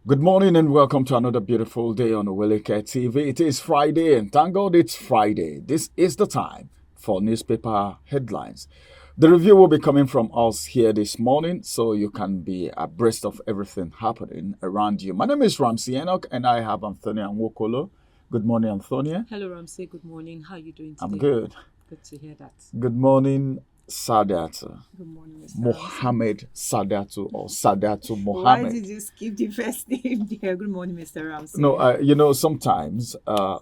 Good morning and welcome to another beautiful day on Oweleke TV. It is Friday and thank God it's Friday. This is the time for newspaper headlines. The review will be coming from us here this morning so you can be abreast of everything happening around you. My name is Ramsey Enoch and I have Anthony Nwokolo. Good morning, Anthony. Hello, Ramsey. Good morning. How are you doing today? I'm good. Good to hear that. Good morning, Sadatu. Good morning, Mr. Mohammed Sadatu or Sadatu Ramsey. Mohammed. Why did you skip the first name there? Good morning, Mr. Ramsey. No, sometimes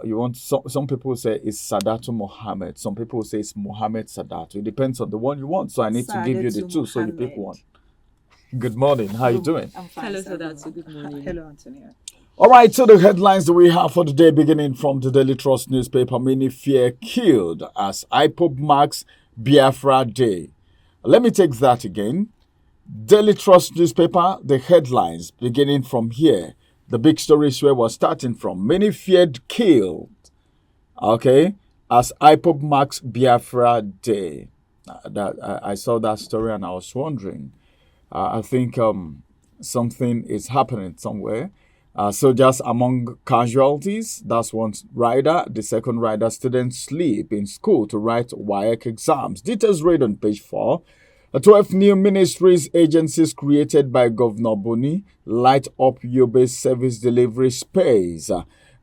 you want some people say it's Sadatu Mohammed. Some people say it's Mohammed Sadatu. It depends on the one you want. So I need to give you the two, so you pick one. Good morning. How are you doing? I'm fine. Hello, Sadatu. Good morning. Hello, Antonia. All right, so the headlines that we have for today, beginning from the Daily Trust newspaper, many fear killed as IPOB marks Biafra Day. Let me take that again. Daily Trust newspaper, the headlines beginning from here. The big stories where we're starting from. Many feared killed, okay, as IPOB marks Biafra Day. I saw that story and I was wondering. I think something is happening somewhere. Soldiers among casualties. That's one rider. The second rider, students sleep in school to write WAEC exams. Details read on page 4. 12 new ministries, agencies created by Governor Boni light up Yobe's service delivery space.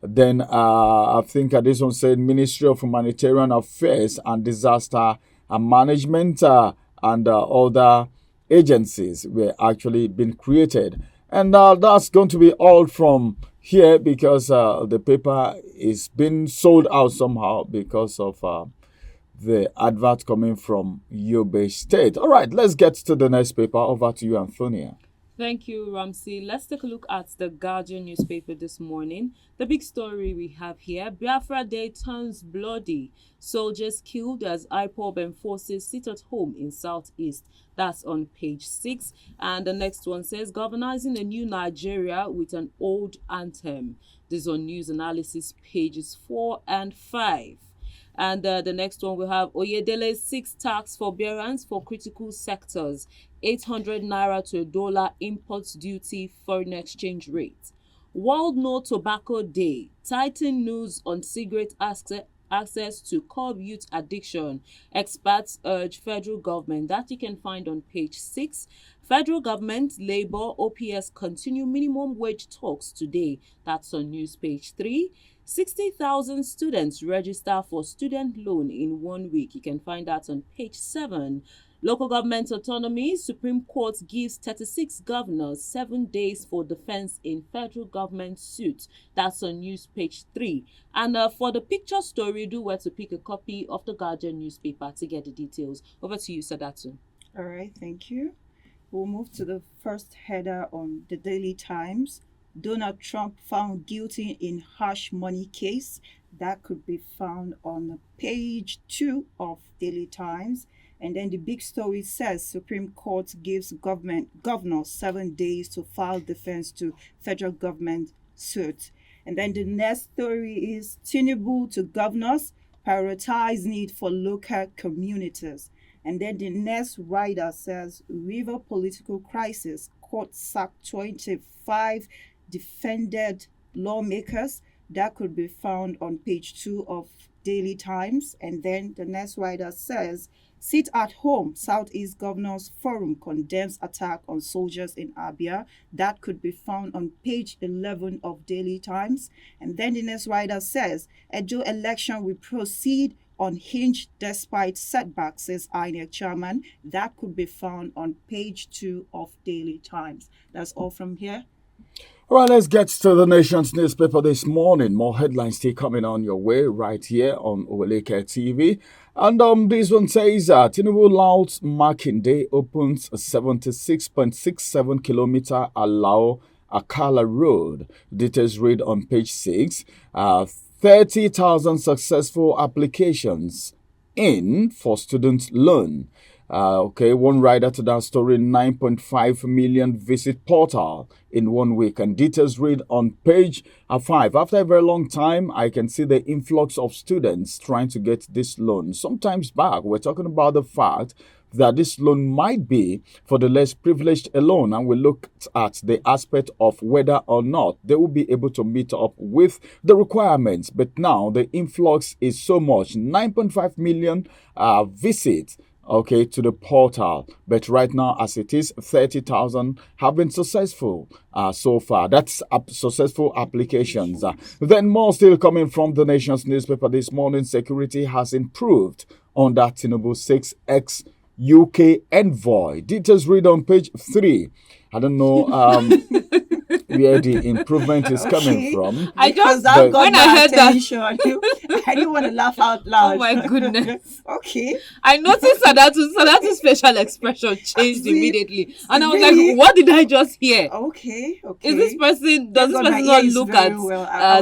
Then I think this one said Ministry of Humanitarian Affairs and Disaster Management and other agencies were actually been created. And that's going to be all from here because the paper is being sold out somehow because of the advert coming from Yobe State. All right, let's get to the next paper. Over to you, Antonia. Thank you, Ramsey. Let's take a look at the Guardian newspaper this morning. The big story we have here, Biafra Day turns bloody. Soldiers killed as IPOB and forces sit at home in Southeast. That's on page 6. And the next one says, Galvanizing a new Nigeria with an old anthem. This is on news analysis pages 4 and 5. And the next one we have Oyedele's 6 tax forbearance for critical sectors, 800 naira to $1 import duty foreign exchange rate. World No Tobacco Day, tighten news on cigarette access to curb youth addiction. Experts urge federal government. That you can find on page 6. Federal government, Labour, OPS continue minimum wage talks today. That's on news page 3. 60,000 students register for student loan in 1 week. You can find that on page 7. Local government autonomy, Supreme Court gives 36 governors 7 days for defense in federal government suit. That's on news page 3. And for the picture story, do where to pick a copy of the Guardian newspaper to get the details. Over to you, Sadatu. All right, thank you. We'll move to the first header on the Daily Times. Donald Trump found guilty in hush money case. That could be found on page 2 of Daily Times. And then the big story says Supreme Court gives governors 7 days to file defense to federal government suit. And then the next story is Tinubu to governors, prioritize need for local communities. And then the next rider says River political crisis, court sacked 25 defended lawmakers. That could be found on page 2 of Daily Times. And then the next rider says, sit at home, Southeast Governors Forum condemns attack on soldiers in Abia. That could be found on page 11 of Daily Times. And then the next rider says, Edo election will proceed unhinged despite setbacks, says INEC chairman. That could be found on page 2 of Daily Times. That's all from here. All right, let's get to the nation's newspaper this morning. More headlines still coming on your way right here on Oweleke TV. And this one says Tinubu louds marking day opens a 76.67 kilometer Alao Akala Road. Details read on page 6. 30,000 successful applications in for student loan. One rider to that story, 9.5 million visit portal in 1 week. And details read on page 5. After a very long time, I can see the influx of students trying to get this loan. Sometimes back, we're talking about the fact that this loan might be for the less privileged alone, and we looked at the aspect of whether or not they will be able to meet up with the requirements. But now the influx is so much, 9.5 million visits, okay, to the portal. But right now, as it is, 30,000 have been successful so far. That's successful applications. Then more still coming from the nation's newspaper this morning. Security has improved under Tinubu 6 UK envoy. Details read on page 3. I don't know where the improvement is coming from. I just that got when I heard attention. That I didn't want to laugh out loud. Oh my goodness. Okay. I noticed Sadatu's facial expression changed immediately, and I was like, "What did I just hear?" Okay. Is this person? Does this person not look at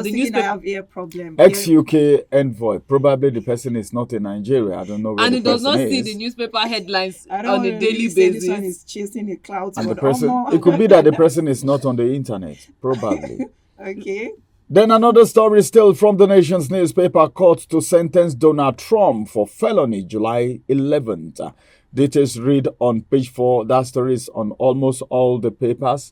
the newspaper? I have ear problem. Ex-UK envoy. Probably the person is not in Nigeria. I don't know where and the he does not is. see the newspaper headlines on a daily basis. This one is chasing the clouds. And the person, it could be that the person is not on the internet. Probably. Okay. Then another story still from the nation's newspaper. Court to sentence Donald Trump for felony July 11th. Details read on page 4. That story is on almost all the papers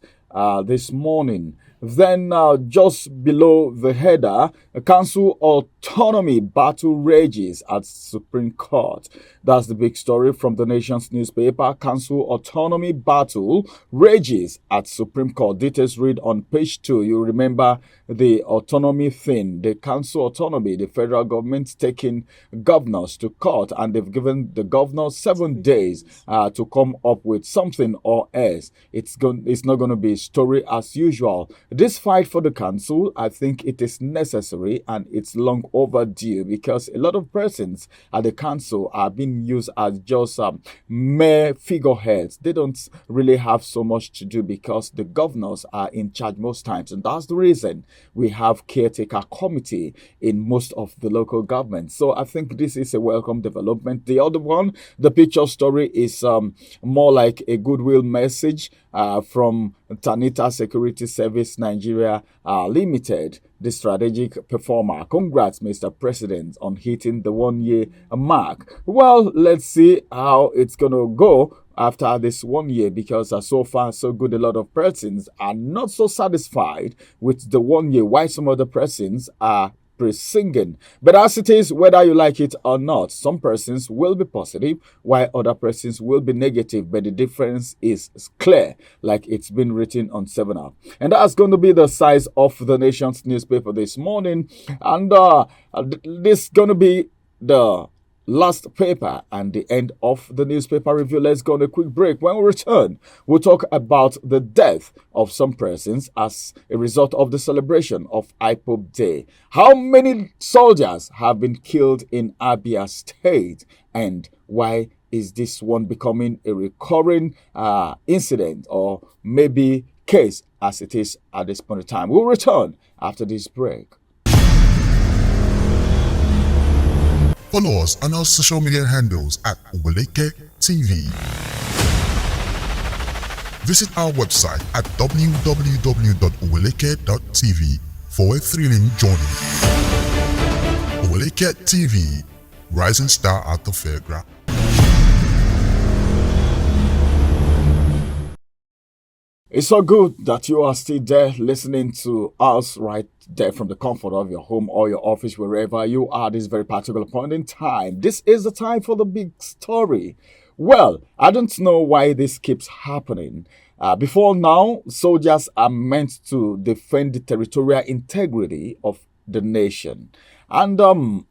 this morning. Then just below the header, council autonomy battle rages at Supreme Court. That's the big story from the nation's newspaper. Council autonomy battle rages at Supreme Court. Details read on page 2. You remember the autonomy thing, the council autonomy, the federal government taking governors to court, and they've given the governors 7 days to come up with something or else it's not going to be a story as usual. This fight for the council, I think it is necessary and it's long overdue, because a lot of persons at the council are being used as just mere figureheads. They don't really have so much to do because the governors are in charge most times, and that's the reason we have caretaker committee in most of the local governments. So I think this is a welcome development. The other one, the picture story, is more like a goodwill message from Tanita Security Service Nigeria Limited, the strategic performer. Congrats, Mr. President, on hitting the 1 year mark. Well, let's see how it's going to go after this 1 year, because so far so good. A lot of persons are not so satisfied with the 1 year, while some other persons are singing. But as it is, whether you like it or not, some persons will be positive while other persons will be negative, but the difference is clear, like it's been written on 7up. And that's going to be the size of the nation's newspaper this morning, and this is going to be the last paper and the end of the newspaper review. Let's go on a quick break. When we return, we'll talk about the death of some persons as a result of the celebration of IPOB Day. How many soldiers have been killed in Abia State, and why is this one becoming a recurring incident, or maybe case as it is at this point in time? We'll return after this break. Follow us on our social media handles at Oweleke TV. Visit our website at www.oweleketv for a thrilling journey. Oweleke TV, rising star at the fairground. It's so good that you are still there listening to us right there from the comfort of your home or your office, wherever you are this very particular point in time. This is the time for the big story. Well, I don't know why this keeps happening. Before now, soldiers are meant to defend the territorial integrity of the nation. And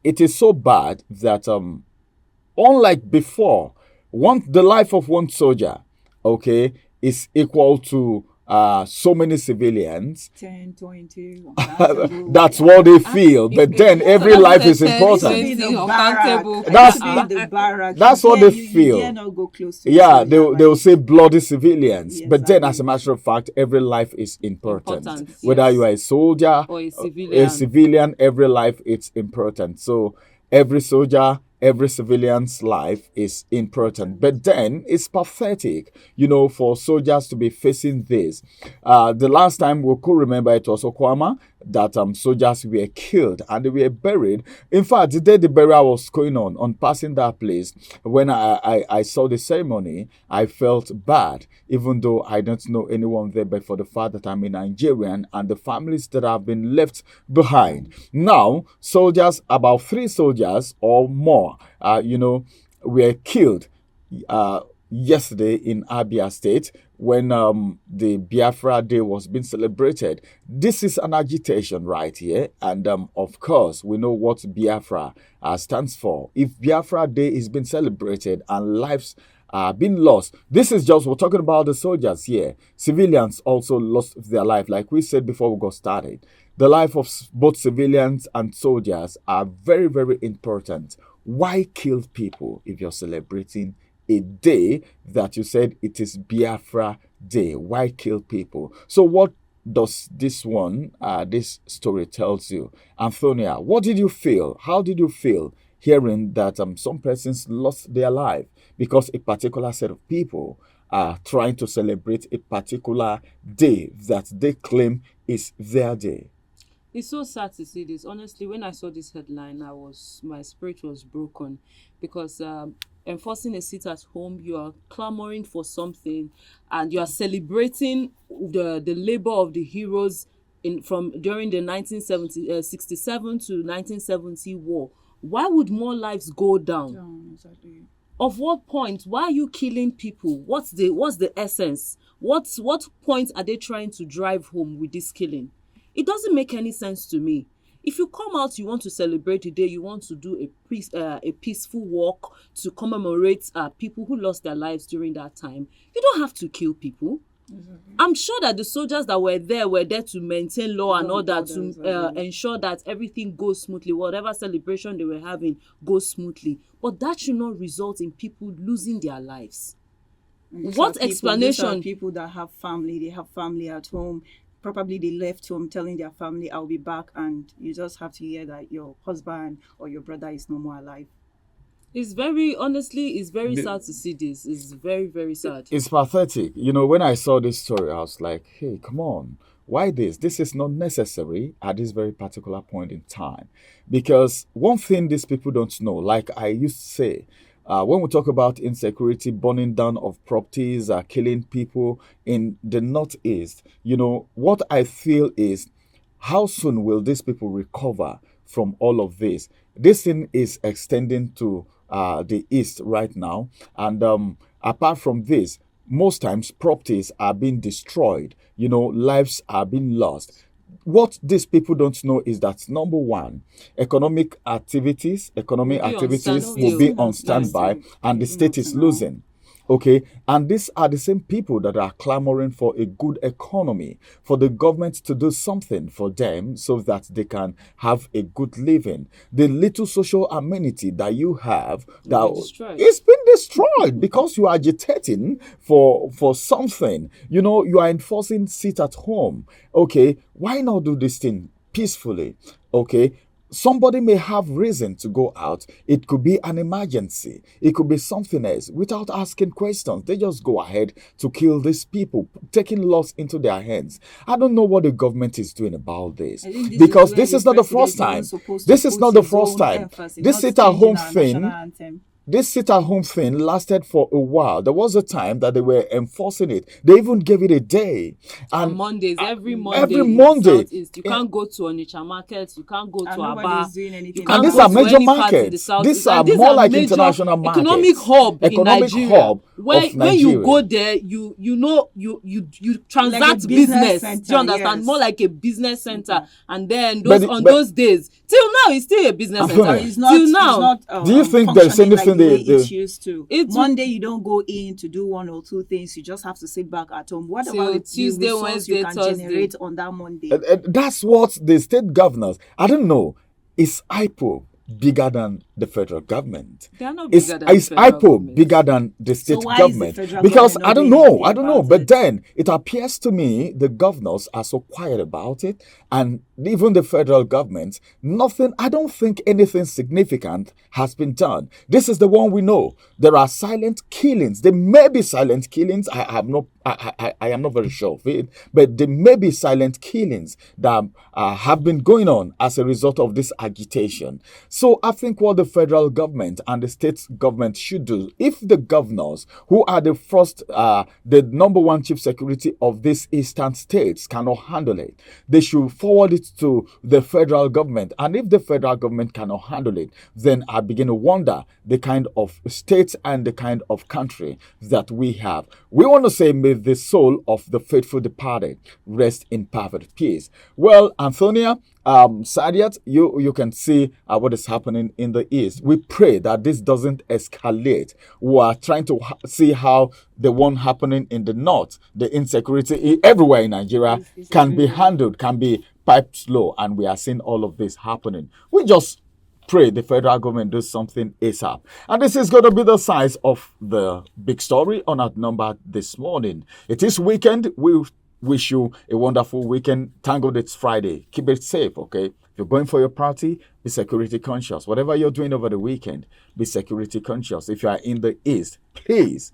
it is so bad that unlike before, the life of one soldier, okay, is equal to so many civilians. 10, 20. That's what they feel. But then every life is important. That's what they feel. Yeah, they'll say bloody civilians. Yes, but then, as a matter of fact, every life is important. Whether yes. you are a soldier or a civilian, every life is important. So every soldier, every civilian's life is important. But then it's pathetic, for soldiers to be facing this. The last time we could remember, it was Okwama that soldiers were killed and they were buried. In fact, the day the burial was going on passing that place, when I saw the ceremony, I felt bad, even though I don't know anyone there, but for the fact that I'm a Nigerian and the families that have been left behind. Now, soldiers, about 3 soldiers or more, were killed yesterday in Abia State when the Biafra Day was being celebrated. This is an agitation right here, and of course we know what Biafra stands for. If Biafra Day is being celebrated and lives are being lost, this is just, we're talking about the soldiers here. Civilians also lost their life, like we said before we got started. The life of both civilians and soldiers are very, very important. Why kill people if you're celebrating a day that you said it is Biafra Day? Why kill people? So what does this story tells you? Antonia, what did you feel? How did you feel hearing that some persons lost their life because a particular set of people are trying to celebrate a particular day that they claim is their day? It's so sad to see this. Honestly, when I saw this headline, my spirit was broken, because enforcing a sit at home, you are clamoring for something, and you are celebrating the labor of the heroes from during the 1967 to 1970 war. Why would more lives go down? Exactly. Of what point? Why are you killing people? What's the essence? What point are they trying to drive home with this killing? It doesn't make any sense to me. If you come out, you want to celebrate the day, you want to do a peaceful walk to commemorate people who lost their lives during that time, you don't have to kill people. Mm-hmm. I'm sure that the soldiers that were there to maintain law and order, to ensure that everything goes smoothly, whatever celebration they were having goes smoothly. But that should not result in people losing their lives. What explanation? These are people that have family, they have family at home. Probably they left home telling their family, I'll be back, and you just have to hear that your husband or your brother is no more alive. It's very sad to see this. It's very, very sad. It's pathetic. When I saw this story, I was like, hey, come on. Why this? This is not necessary at this very particular point in time. Because one thing these people don't know, like I used to say, when we talk about insecurity, burning down of properties, killing people in the Northeast, what I feel is, how soon will these people recover from all of this? This thing is extending to the East right now. And apart from this, most times properties are being destroyed, lives are being lost. What these people don't know is that, number one, economic activities will be on standby, and the state is losing. Okay, and these are the same people that are clamoring for a good economy, for the government to do something for them so that they can have a good living. The little social amenity that you have, it's been destroyed because you are agitating for something. You are enforcing sit at home. Okay, why not do this thing peacefully? Okay. Somebody may have reason to go out. It could be an emergency. It could be something else. Without asking questions, they just go ahead to kill these people, taking laws into their hands. I don't know what the government is doing about this. Because this is not the first time. This is not the first time. This sit-at-home thing. This sit-at-home thing lasted for a while. There was a time that they were enforcing it. They even gave it a day. And Mondays, every Monday. Every Monday. You can't go to Onitsha market. You can't go to Aba. And these are major markets. These are more like international markets. Economic hub in Nigeria. When you go there, you transact like business. Center, do you understand? Yes. More like a business center. And then those days, till now, it's still a business center. It's not, till now. It's not, do you think there's anything it used to? Monday you don't go in to do one or two things. You just have to sit back at home. What about Tuesday, the Wednesday, you can Thursday. generate on that Monday? That's what the state governors. I don't know. Is IPOB bigger than the federal government? They are not bigger than is the federal IPOB government. bigger than the state So why is government? the federal Because government I don't not doing know. I don't know. anything But about it? then it appears to me the governors are so quiet about it, and even the federal government, nothing. I don't think anything significant has been done. This is the one we know. There are silent killings. There may be silent killings. I have no I am not very sure of it, but there may be silent killings that have been going on as a result of this agitation. So I think what the federal government and the state government should do, if the governors, who are the number one chief security of these eastern states, cannot handle it, they should forward it to the federal government. And if the federal government cannot handle it, then I begin to wonder the kind of states and the kind of country that we have. We want to say, may the soul of the faithful departed rest in perfect peace. Well, Antonia, Sadiat, you can see what is happening in the east. We pray that this doesn't escalate. We are trying to see how the one happening in the north, the insecurity everywhere in Nigeria, can be handled, can be piped slow, and we are seeing all of this happening. We just pray the federal government does something ASAP. And this is going to be the size of the big story on Outnumbered this morning. It is weekend. We wish you a wonderful weekend. Thank God it's Friday. Keep it safe, okay? If you're going for your party, be security conscious. Whatever you're doing over the weekend, be security conscious. If you are in the east, please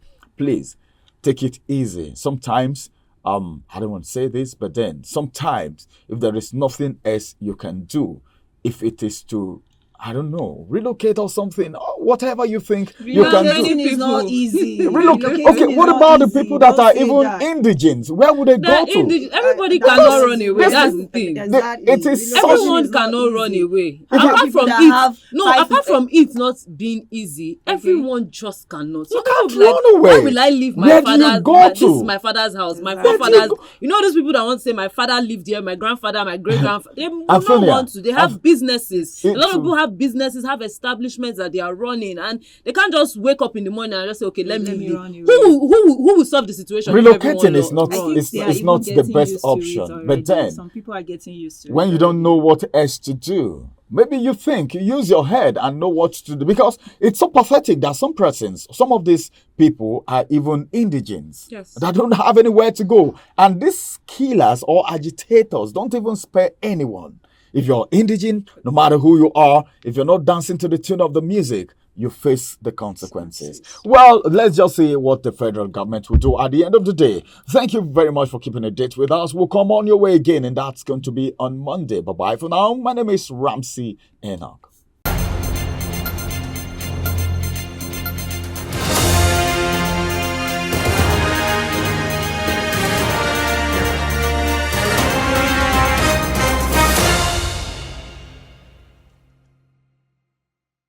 take it easy. Sometimes, I don't want to say this, but then sometimes if there is nothing else you can do, if it is to, I don't know, relocate or something, or whatever you think you can do. Relocating is not easy. Relocate. Relocating Okay, is what not about the easy. people that Don't are say even that. indigents? Where would they go to? Everybody That's- cannot run away. this That's is- the thing. Exactly. It is such- Everyone is not cannot run easy. away. How Apart people from that it, have no. five- Apart from it not being easy, everyone just cannot. You Some can't people be run away. Why will I leave my Where do you father's? go This to? is my father's house. My Exactly. forefathers. You know those people that want to say my father lived here, my grandfather, my great grandfather. They do not Antonia, want to. They have businesses. A lot of It- people have businesses, have establishments that they are running, and they can't just wake up in the morning and just say, okay, let me leave. run away. Who will solve the situation? if Relocating everyone is not- I runs? think it's- they are it's even not the getting best used to it option, but already. then, Some people are getting used to it. when you don't know what else to do, maybe you think, you use your head and know what to do, because it's so pathetic that some of these people are even indigents, Yes. that don't have anywhere to go, and these killers or agitators don't even spare anyone. If you're indigent, no matter who you are, if you're not dancing to the tune of the music, you face the consequences. Well, let's just see what the federal government will do at the end of the day. Thank you very much for keeping a date with us. We'll come on your way again, and that's going to be on Monday. Bye-bye for now. My name is Ramsey Enoch.